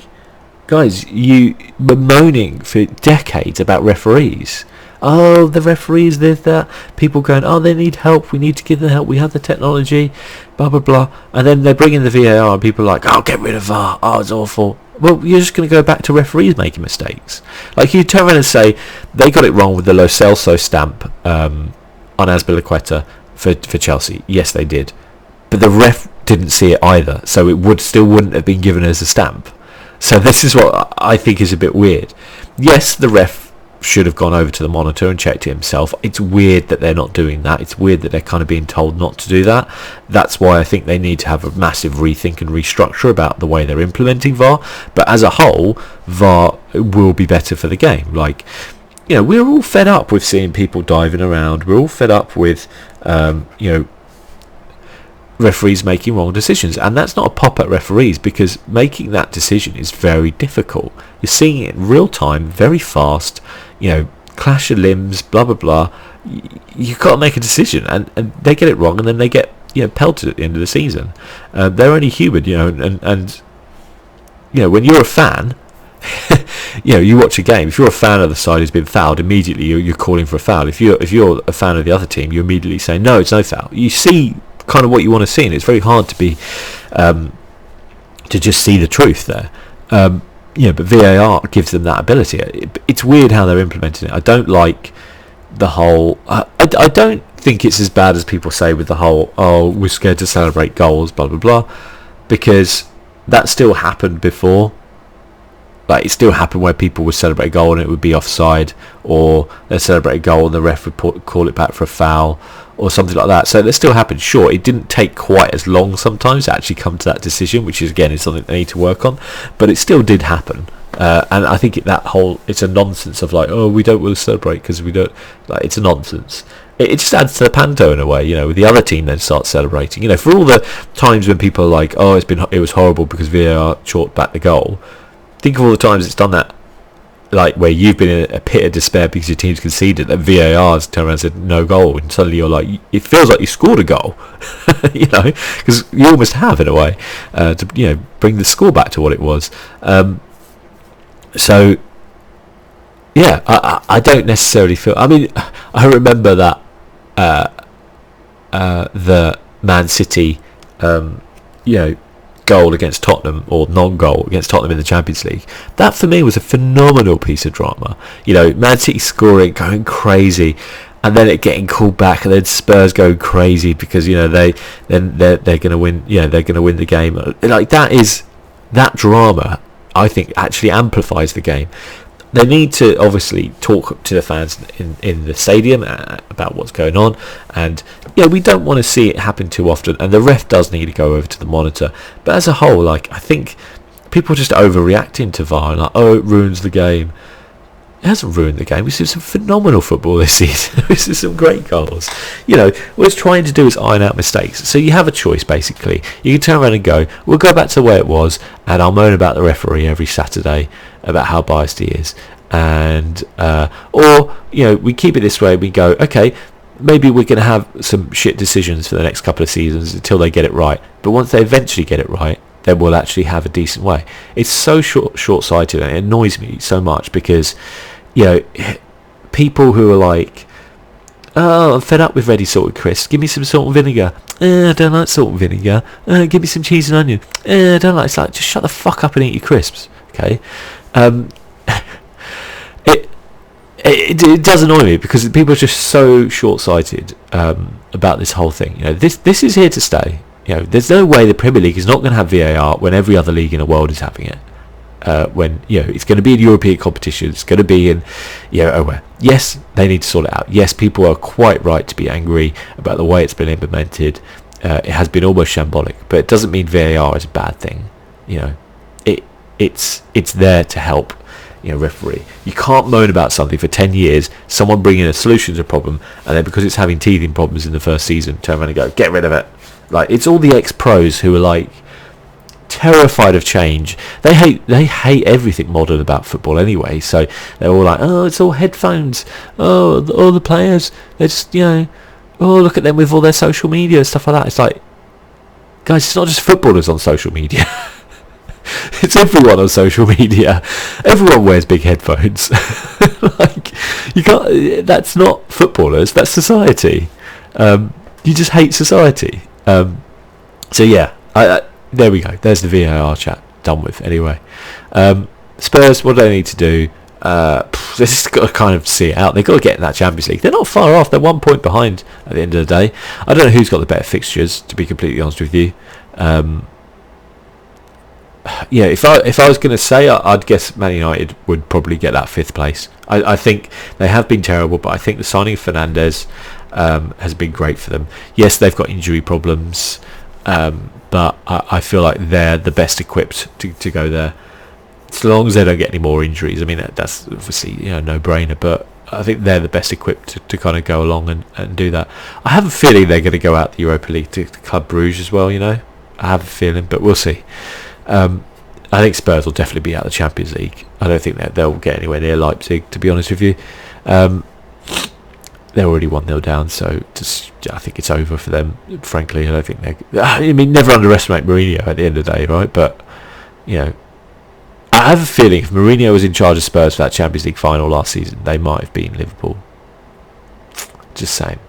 guys, you were moaning for decades about referees. Oh, the referees, this, that. People going, oh, they need help. We need to give them help. We have the technology, blah, blah, blah. And then they bring in the VAR and people are like, oh, get rid of VAR. Oh, it's awful. Well, you're just going to go back to referees making mistakes. Like, you turn around and say, they got it wrong with the Lo Celso stamp on Azpilicueta for Chelsea. Yes, they did. But the ref didn't see it either. So it wouldn't have been given as a stamp. So this is what I think is a bit weird. Yes, the ref should have gone over to the monitor and checked it himself. It's weird that they're not doing that. It's weird that they're kind of being told not to do that. That's why I think they need to have a massive rethink and restructure about the way they're implementing VAR. But as a whole, VAR will be better for the game. Like, we're all fed up with seeing people diving around. We're all fed up with, referees making wrong decisions, and that's not a pop at referees, because making that decision is very difficult. You're seeing it in real time, very fast, clash of limbs, blah blah blah. You've got to make a decision, and they get it wrong, and then they get pelted at the end of the season. They're only human, and when you're a fan, you watch a game. If you're a fan of the side who's been fouled, immediately you're calling for a foul. If you're a fan of the other team, you immediately say no, it's no foul. You see kind of what you want to see, and it's very hard to be to just see the truth there. But VAR gives them that ability. It's weird how they're implementing it. I don't like the whole I don't think it's as bad as people say with the whole, oh, we're scared to celebrate goals, blah blah blah, because that still happened before. Like, it still happened where people would celebrate a goal and it would be offside, or they'd celebrate a goal and the ref would call it back for a foul, or something like that. So that still happened. Sure, it didn't take quite as long sometimes to actually come to that decision, which is something they need to work on, but it still did happen. And I think it's a nonsense of like, oh, we don't want to celebrate because we don't, like, it's a nonsense. It just adds to the panto in a way, the other team then starts celebrating. For all the times when people are like, oh, it was horrible because VAR chalked back the goal. Think of all the times it's done that, like where you've been in a pit of despair because your team's conceded, that VAR's turned around and said no goal, and suddenly you're like, it feels like you scored a goal, because you almost have in a way, to bring the score back to what it was. So yeah, I don't necessarily feel. I mean, I remember that the Man City, goal against Tottenham, or non-goal against Tottenham in the Champions League. That for me was a phenomenal piece of drama. Man City scoring, going crazy, and then it getting called back, and then Spurs going crazy because they're going to win. They're going to win the game. Like, that drama, I think, actually amplifies the game. they need to obviously talk to the fans in the stadium about what's going on, and we don't want to see it happen too often, and the ref does need to go over to the monitor. But as a whole, like, I think people are just overreacting to VAR, like, oh, it ruins the game. It hasn't ruined the game. We've seen some phenomenal football this season. We've seen some great goals. What it's trying to do is iron out mistakes. So you have a choice, basically. You can turn around and go, we'll go back to the way it was, and I'll moan about the referee every Saturday about how biased he is. And or we keep it this way. We go, okay, maybe we're going to have some shit decisions for the next couple of seasons until they get it right. But once they eventually get it right, then we'll actually have a decent way. It's so short-sighted, and it annoys me so much because, people who are like, oh, I'm fed up with ready salted crisps. Give me some salt and vinegar. I don't like salt and vinegar. Give me some cheese and onion. I don't like. It's like, just shut the fuck up and eat your crisps, okay? It does annoy me because people are just so short-sighted about this whole thing. This is here to stay. There's no way the Premier League is not going to have VAR when every other league in the world is having it. When it's going to be in European competition, it's going to be in over. Yes, they need to sort it out. Yes, people are quite right to be angry about the way it's been implemented. It has been almost shambolic, but it doesn't mean VAR is a bad thing. It's there to help. Referee. You can't moan about something for 10 years, someone bring in a solution to a problem, and then because it's having teething problems in the first season, turn around and go, get rid of it. Like, it's all the ex-pros who are like terrified of change. They hate everything modern about football anyway, so they're all like, oh, it's all headphones, oh, all the players, they're just, oh, look at them with all their social media and stuff like that. It's like, guys, it's not just footballers on social media. It's everyone on social media. Everyone wears big headphones. Like, you can't. That's not footballers. That's society. You just hate society. So yeah, there we go. There's the VAR chat done with. Anyway, Spurs. What do they need to do? They just got to kind of see it out. They've got to get in that Champions League. They're not far off. They're 1 point behind at the end of the day. I don't know who's got the better fixtures, to be completely honest with you. If I was going to say, I'd guess Man United would probably get that 5th place. I think they have been terrible, but I think the signing of Fernandes has been great for them. Yes, they've got injury problems, but I feel like they're the best equipped to go there, as long as they don't get any more injuries. I mean, that's obviously no-brainer, but I think they're the best equipped to kind of go along and do that. I have a feeling they're going to go out the Europa League to Club Brugge as well. I have a feeling, but we'll see. I think Spurs will definitely be out of the Champions League. I don't think they'll get anywhere near Leipzig, to be honest with you. They're already 1-0 down, so I think it's over for them, frankly. I don't think never underestimate Mourinho at the end of the day, right? But, I have a feeling if Mourinho was in charge of Spurs for that Champions League final last season, they might have beaten Liverpool. Just saying.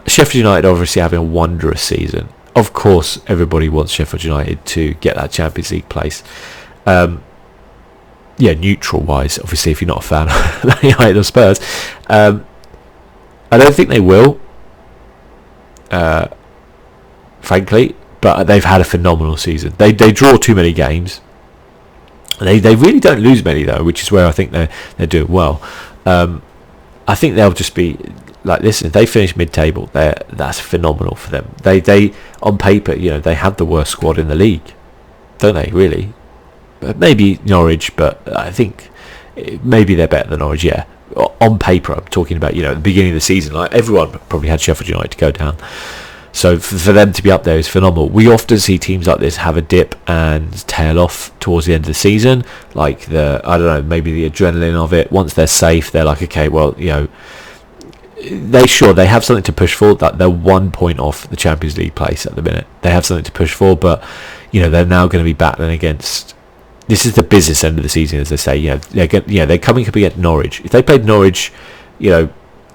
Sheffield United obviously having a wondrous season. Of course, everybody wants Sheffield United to get that Champions League place. Neutral-wise, obviously, if you're not a fan of United or Spurs. I don't think they will, frankly, but they've had a phenomenal season. They draw too many games. They really don't lose many, though, which is where I think they're doing well. I think they'll just be... Like, listen, if they finish mid-table, that's phenomenal for them. They on paper, they have the worst squad in the league, don't they? Really, maybe Norwich, but I think maybe they're better than Norwich. Yeah, on paper, I'm talking about. At the beginning of the season, like everyone probably had Sheffield United to go down. So for them to be up there is phenomenal. We often see teams like this have a dip and tail off towards the end of the season, like maybe the adrenaline of it. Once they're safe, they're like, okay, well, they have something to push for. That they're 1 point off the Champions League place at the minute. They have something to push for, but they're now going to be battling against. This is the business end of the season, as they say. They're coming up against Norwich. If they played Norwich,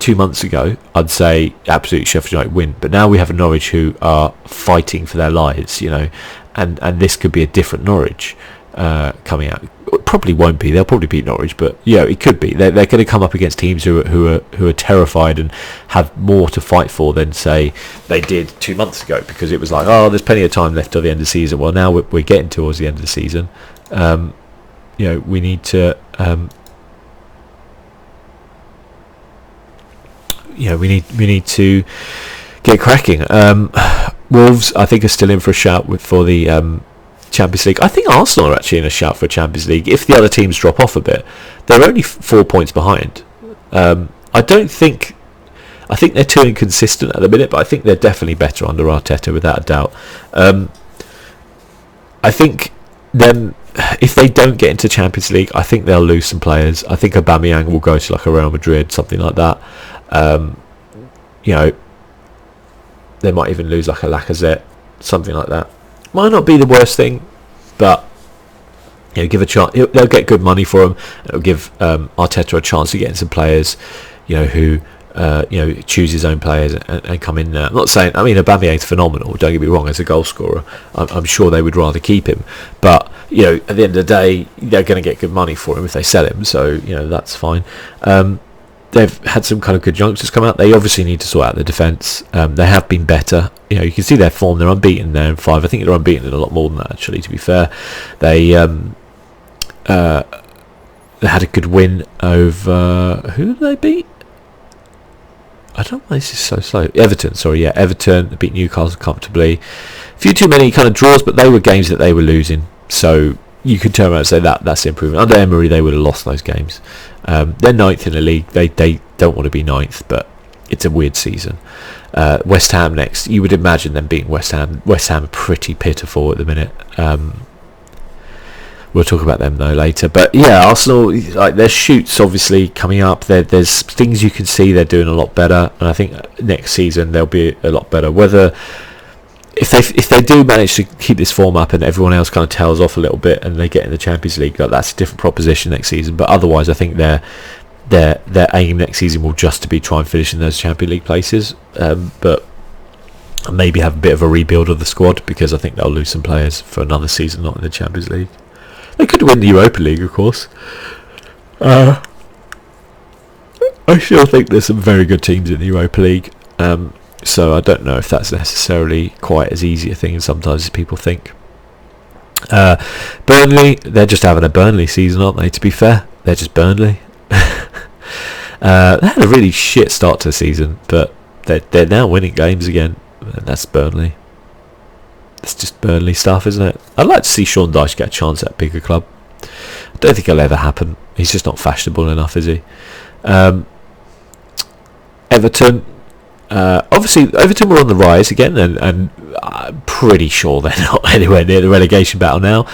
2 months ago, I'd say absolutely Sheffield United win. But now we have a Norwich who are fighting for their lives, and this could be a different Norwich coming out. It probably won't be. They'll probably beat Norwich, but it could be. They're going to come up against teams who are terrified and have more to fight for than say they did 2 months ago, because it was like, oh, there's plenty of time left till the end of the season. Well, now we're getting towards the end of the season. We need to We need to get cracking. Wolves, I think, are still in for a shout for the Champions League. I think Arsenal are actually in a shout for Champions League. If the other teams drop off a bit, they're only 4 points behind. I think they're too inconsistent at the minute, but I think they're definitely better under Arteta, without a doubt. I think them, if they don't get into Champions League, I think they'll lose some players. I think Aubameyang will go to like a Real Madrid, something like that. They might even lose like a Lacazette, something like that. Might not be the worst thing, but give a chance. They'll get good money for them. It'll give Arteta a chance to get in some players, who choose his own players and come in there. I'm not saying, Aubameyang's phenomenal, don't get me wrong, as a goal scorer. I'm sure they would rather keep him, but at the end of the day, they're going to get good money for him if they sell him, so that's fine. They've had some kind of good youngsters come out. They obviously need to sort out the defence. They have been better. You can see their form. They're unbeaten there in 5. I think they're unbeaten in a lot more than that, actually, to be fair. They had a good win over... Who did they beat? I don't know why this is so slow. Everton, Everton. They beat Newcastle comfortably. A few too many kind of draws, but they were games that they were losing. So you could turn around and say that's improvement. Under Emery, they would have lost those games. They're 9th in the league. They don't want to be 9th, but it's a weird season. West Ham next. You would imagine them beating West Ham. West Ham are pretty pitiful at the minute. We'll talk about them though later. But yeah, Arsenal, like, there's shoots obviously coming up. There's things you can see they're doing a lot better, and I think next season they'll be a lot better. Whether if they do manage to keep this form up and everyone else kind of tails off a little bit and they get in the Champions League, that's a different proposition next season. But otherwise, I think their aim next season will just to be try and finish in those Champions League places. But maybe have a bit of a rebuild of the squad, because I think they'll lose some players for another season not in the Champions League. They could win the Europa League, of course. I still think there's some very good teams in the Europa League. So I don't know if that's necessarily quite as easy a thing as sometimes as people think. Burnley, they're just having a Burnley season, aren't they? To be fair, they're just Burnley. They had a really shit start to the season, but they're now winning games again. And that's Burnley. It's just Burnley stuff, isn't it? I'd like to see Sean Dyche get a chance at a bigger club. I don't think it'll ever happen. He's just not fashionable enough, is he? Everton. Obviously, Everton were on the rise again, and I'm pretty sure they're not anywhere near the relegation battle now.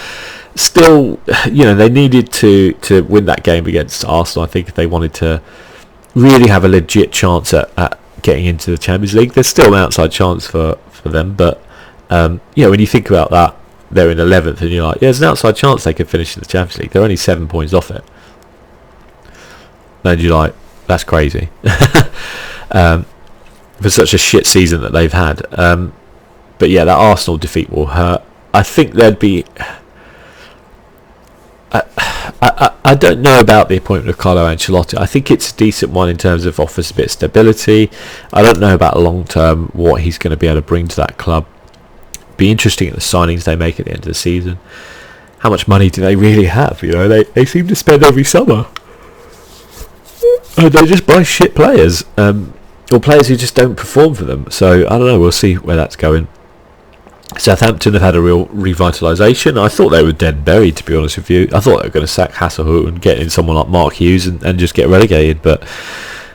Still, they needed to win that game against Arsenal, I think, if they wanted to really have a legit chance at getting into the Champions League. There's still an outside chance for them, but when you think about that, they're in 11th, and you're like, there's an outside chance they could finish in the Champions League. They're only 7 points off it. And you're like, that's crazy. For such a shit season that they've had. But yeah, that Arsenal defeat will hurt. I think there'd be... I don't know about the appointment of Carlo Ancelotti. I think it's a decent one in terms of offers a bit of stability. I don't know about long term what he's going to be able to bring to that club. Be interesting at the signings they make at the end of the season. How much money do they really have? They seem to spend every summer. They just buy shit players. Or players who just don't perform for them. So I don't know, we'll see where that's going. Southampton have had a real revitalisation. I thought they were dead and buried, to be honest with you. I thought they were going to sack Hasselhoff and get in someone like Mark Hughes and just get relegated, but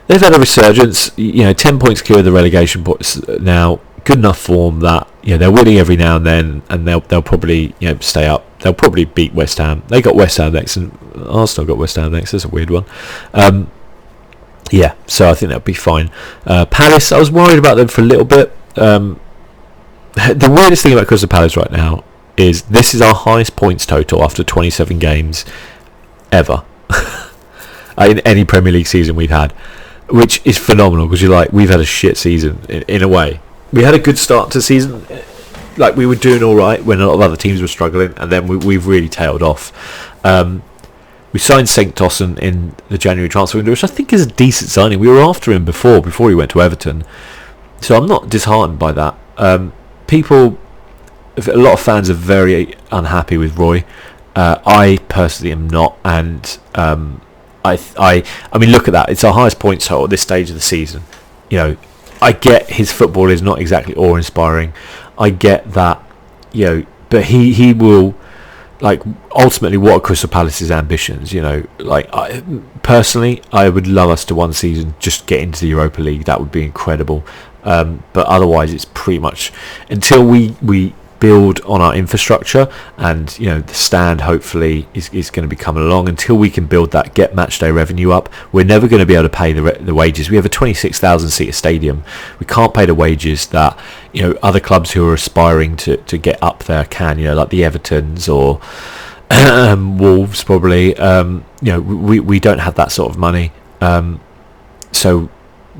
they've had a resurgence. 10 points clear of the relegation points now. Good enough form that they're winning every now and then, and they'll probably stay up. They'll probably beat West Ham. They got West Ham next, and Arsenal got West Ham next. That's a weird one. So I think that'll be fine. Palace, I was worried about them for a little bit. The weirdest thing about Crystal Palace right now is this is our highest points total after 27 games ever in any Premier League season we've had, which is phenomenal, because we've had a shit season in a way. We had a good start to the season, like we were doing all right when a lot of other teams were struggling, and then we've really tailed off. We signed St. Tossen in the January transfer window, which I think is a decent signing. We were after him before he went to Everton, so I'm not disheartened by that. A lot of fans are very unhappy with Roy. I personally am not, and I mean, look at that. It's our highest points total at this stage of the season. You know, I get his football is not exactly awe-inspiring. I get that, you know, but he will, like, ultimately, what are Crystal Palace's ambitions? You know, like, personally, I would love us to one season just get into the Europa League. That would be incredible. But otherwise, it's pretty much until we build on our infrastructure, and you know, the stand hopefully is going to be coming along. Until we can build that, get match day revenue up, we're never going to be able to pay the wages. We have a 26,000 seat stadium. We can't pay the wages that, you know, other clubs who are aspiring to get up there can, you know, like the Evertons or Wolves probably. You know, we don't have that sort of money, so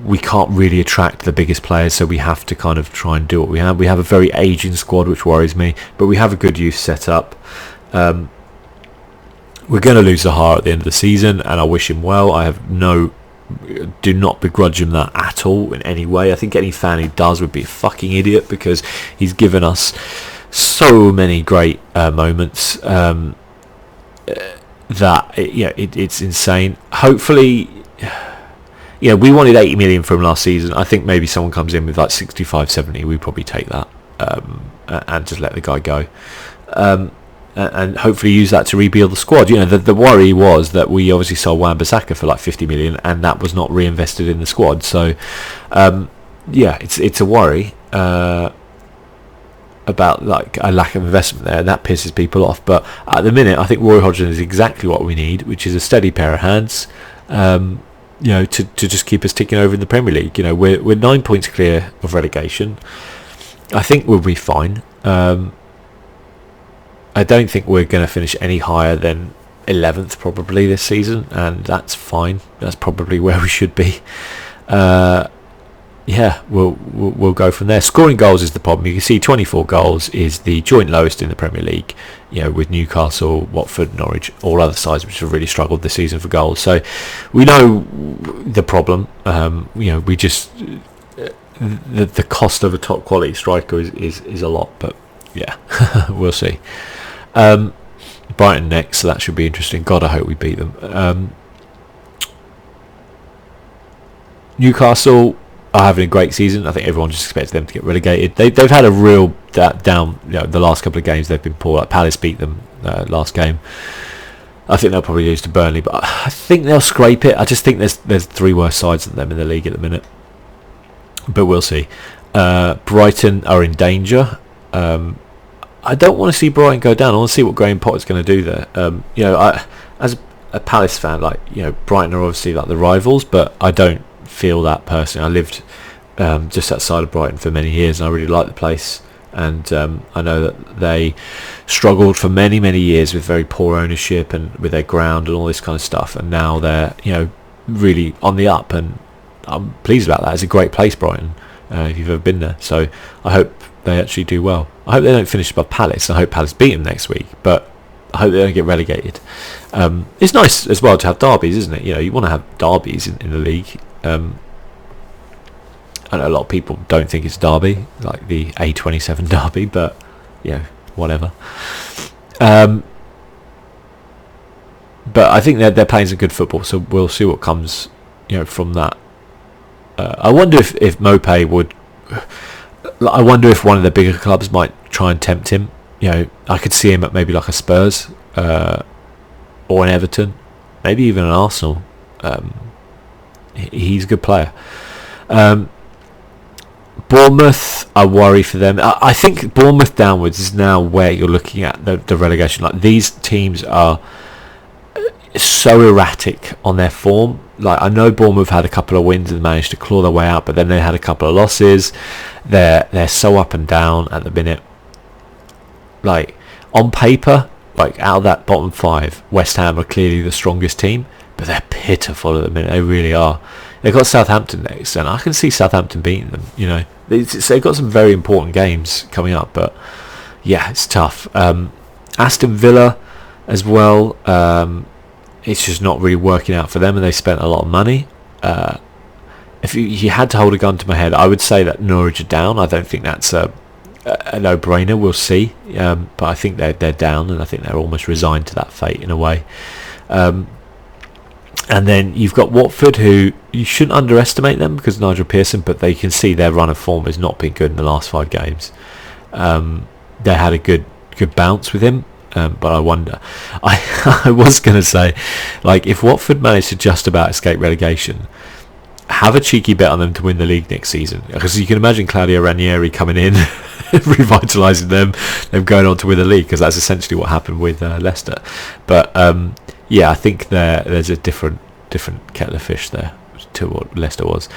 we can't really attract the biggest players, so we have to kind of try and do what we have. We have a very aging squad, which worries me, but we have a good youth set up. We're going to lose Zaha at the end of the season, and I wish him well. Do not begrudge him that at all in any way. I think any fan who does would be a fucking idiot, because he's given us so many great moments that it's insane. Hopefully, yeah, we wanted 80 million from last season. I think maybe someone comes in with like 65, 70. We'd probably take that and just let the guy go. And hopefully use that to rebuild the squad. You know, the worry was that we obviously sold Wan-Bissaka for like 50 million, and that was not reinvested in the squad. So, yeah, it's a worry about like a lack of investment there, and that pisses people off. But at the minute, I think Roy Hodgson is exactly what we need, which is a steady pair of hands. You know, to just keep us ticking over in the Premier League. You know, we're 9 points clear of relegation. I think we'll be fine. I don't think we're going to finish any higher than 11th probably this season, and that's fine. That's probably where we should be. Yeah, we'll go from there. Scoring goals is the problem. You can see 24 goals is the joint lowest in the Premier League, you know, with Newcastle, Watford, Norwich, all other sides which have really struggled this season for goals. So we know the problem. You know, we just the cost of a top quality striker is a lot, but yeah, we'll see. Brighton next, so that should be interesting. God, I hope we beat them. Newcastle are having a great season. I think everyone just expects them to get relegated. They've had a real down. You know, the last couple of games they've been poor. Like Palace beat them last game. I think they'll probably lose to Burnley, but I think they'll scrape it. I just think there's three worse sides than them in the league at the minute, but we'll see. Brighton are in danger. I don't want to see Brighton go down. I want to see what Graham Potter's going to do there. You know, as a Palace fan, like, you know, Brighton are obviously like the rivals, but I don't feel that personally. I lived just outside of Brighton for many years, and I really like the place. And I know that they struggled for many years with very poor ownership and with their ground and all this kind of stuff. And now they're, you know, really on the up, and I'm pleased about that. It's a great place, Brighton, if you've ever been there. So I hope they actually do well. I hope they don't finish above Palace. I hope Palace beat them next week, but I hope they don't get relegated. It's nice as well to have derbies, isn't it? You know, you want to have derbies in the league. I know a lot of people don't think it's a derby, like the A27 derby, but you know, whatever. But I think they're playing some good football, so we'll see what comes, you know, from that. I wonder if Mopé would. I wonder if one of the bigger clubs might try and tempt him. You know, I could see him at maybe like a Spurs or an Everton, maybe even an Arsenal. He's a good player. Bournemouth, I worry for them. I think Bournemouth downwards is now where you're looking at the relegation. Like, these teams are so erratic on their form. Like, I know Bournemouth had a couple of wins and managed to claw their way out, but then they had a couple of losses. They're so up and down at the minute. Like, on paper, like, out of that bottom five, West Ham are clearly the strongest team, but they're pitiful at the minute. They really are. They've got Southampton next, and I can see Southampton beating them. You know, they've got some very important games coming up, but yeah, it's tough. Aston Villa as well. It's just not really working out for them, and they spent a lot of money. If you had to hold a gun to my head, I would say that Norwich are down. I don't think that's a a no-brainer. We'll see, but I think they're down, and I think they're almost resigned to that fate in a way. And then you've got Watford, who you shouldn't underestimate them because Nigel Pearson, but they can see their run of form has not been good in the last 5 games. They had a good bounce with him, but I wonder. I was going to say, like, if Watford managed to just about escape relegation, have a cheeky bet on them to win the league next season, because you can imagine Claudio Ranieri coming in, revitalising them going on to win the league, because that's essentially what happened with Leicester. But yeah, I think there's a different kettle of fish there to what Leicester was.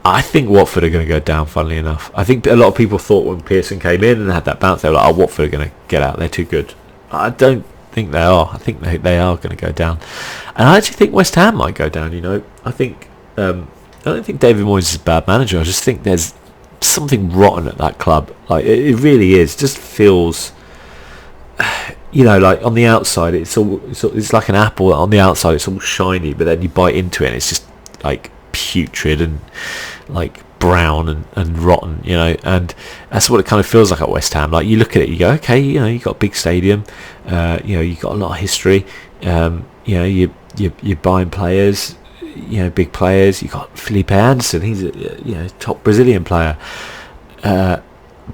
I think Watford are going to go down, funnily enough. I think a lot of people thought when Pearson came in and had that bounce, they were like, oh, Watford are going to get out, they're too good. I don't think they are. I think they are going to go down. And I actually think West Ham might go down, you know. I don't think David Moyes is a bad manager. I just think there's something rotten at that club. Like, it really is. Just feels, you know, like on the outside it's like an apple. On the outside it's all shiny, but then you bite into it and it's just like putrid and like brown and rotten, you know. And that's what it kind of feels like at West Ham. Like, you look at it, you go, okay, you know, you got a big stadium, you know, you got a lot of history, you know, you're buying players, you know, big players. You got Felipe Anderson, he's a top Brazilian player, but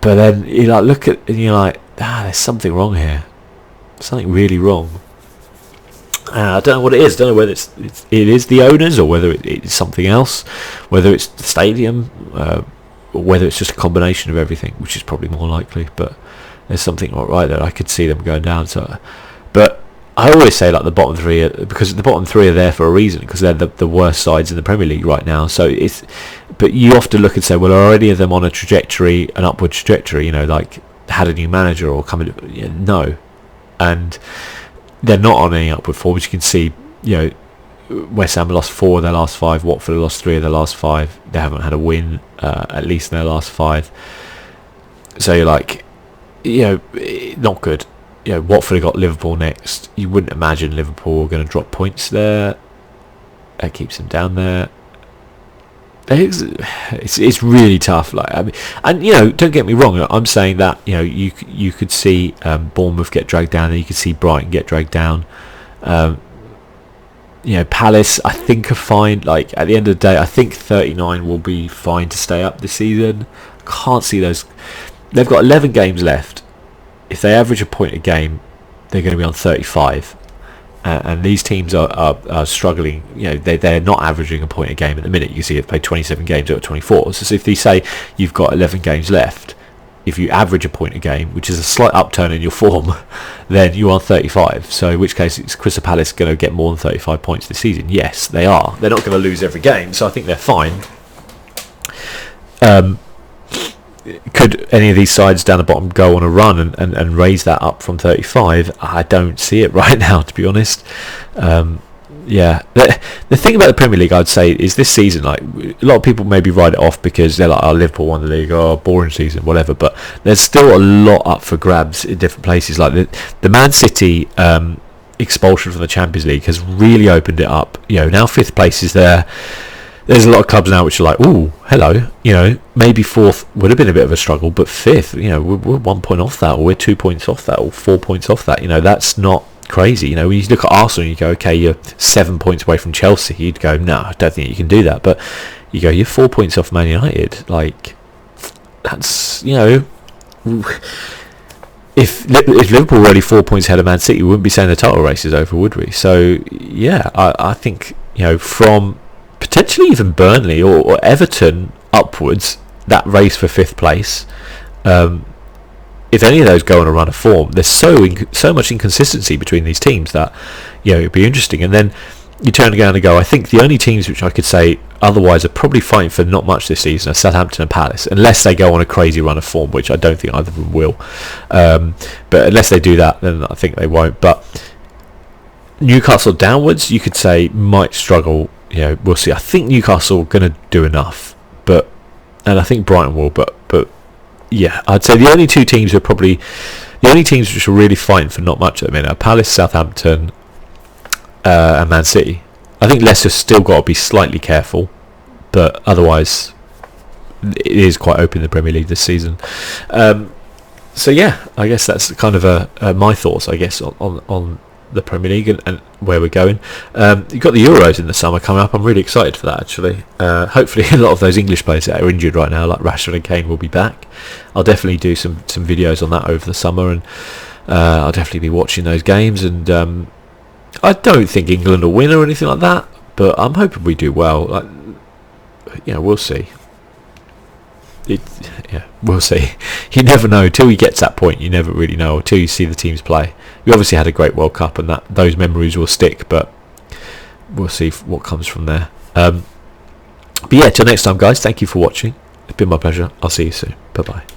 then you like look at and you're like, there's something wrong here, something really wrong. I don't know what it is. I don't know whether it is the owners or whether it's something else, whether it's the stadium, or whether it's just a combination of everything, which is probably more likely. But there's something not right there. I could see them going down. So, but I always say, like, the bottom three because the bottom three are there for a reason, because they're the worst sides in the Premier League right now. So but you often look and say, well, are any of them on an upward trajectory? You know, like, had a new manager or coming? No, and they're not on any upward form. Which you can see, you know, West Ham lost 4 of their last 5. Watford lost 3 of their last 5. They haven't had a win at least in their last 5. So you're like, you know, not good. You know, Watford have got Liverpool next. You wouldn't imagine Liverpool are going to drop points there. That keeps them down there. It's really tough. Like, I mean, and you know, don't get me wrong. I'm saying that, you know, you could see Bournemouth get dragged down, and you could see Brighton get dragged down. You know, Palace, I think, are fine. Like, at the end of the day, I think 39 will be fine to stay up this season. Can't see those. They've got 11 games left. If they average a point a game, they're going to be on 35. And these teams are struggling. You know, they're not averaging a point a game at the minute. You see they've played 27 games out of 24. So if they say you've got 11 games left, if you average a point a game, which is a slight upturn in your form, then you're on 35. So in which case, is Crystal Palace going to get more than 35 points this season? Yes, they are. They're not going to lose every game, so I think they're fine. Could any of these sides down the bottom go on a run and raise that up from 35? I don't see it right now, to be honest. Yeah, the thing about the Premier League, I'd say, is this season, like, a lot of people maybe write it off because they're like, oh, Liverpool won the league, oh, boring season, whatever, but there's still a lot up for grabs in different places. Like the Man City expulsion from the Champions League has really opened it up. You know, now 5th place is there. There's a lot of clubs now which are like, ooh, hello, you know, maybe 4th would have been a bit of a struggle, but 5th, you know, we're 1 point off that, or we're 2 points off that, or 4 points off that. You know, that's not crazy. You know, when you look at Arsenal, you go, okay, you're 7 points away from Chelsea. You'd go, no, I don't think you can do that. But you go, you're 4 points off Man United. Like, that's, you know, if Liverpool were only 4 points ahead of Man City, we wouldn't be saying the title race is over, would we? So, yeah, I think, you know, from potentially even Burnley or Everton upwards, that race for 5th place, if any of those go on a run of form, there's so much inconsistency between these teams that, you know, it'd be interesting. And then you turn around and go, I think the only teams which I could say otherwise are probably fighting for not much this season are Southampton and Palace, unless they go on a crazy run of form, which I don't think either of them will. But unless they do that, then I think they won't. But Newcastle downwards, you could say, might struggle. You know, we'll see. I think Newcastle are going to do enough, and I think Brighton will. But yeah, I'd say the only 2 teams who are probably the only teams which are really fighting for not much at the minute are Palace, Southampton, and Man City. I think Leicester's still got to be slightly careful, but otherwise it is quite open in the Premier League this season. So yeah, I guess that's kind of my thoughts, I guess, on the Premier League and where we're going. You've got the Euros in the summer coming up. I'm really excited for that, actually. Hopefully a lot of those English players that are injured right now, like Rashford and Kane, will be back. I'll definitely do some videos on that over the summer, and I'll definitely be watching those games. And I don't think England will win or anything like that, but I'm hoping we do well. Like, we'll see. We'll see. You never know until you get to that point. You never really know until you see the teams play. We obviously had a great World Cup, and those memories will stick, but we'll see what comes from there. But yeah, till next time, guys, thank you for watching. It's been my pleasure. I'll see you soon. Bye bye.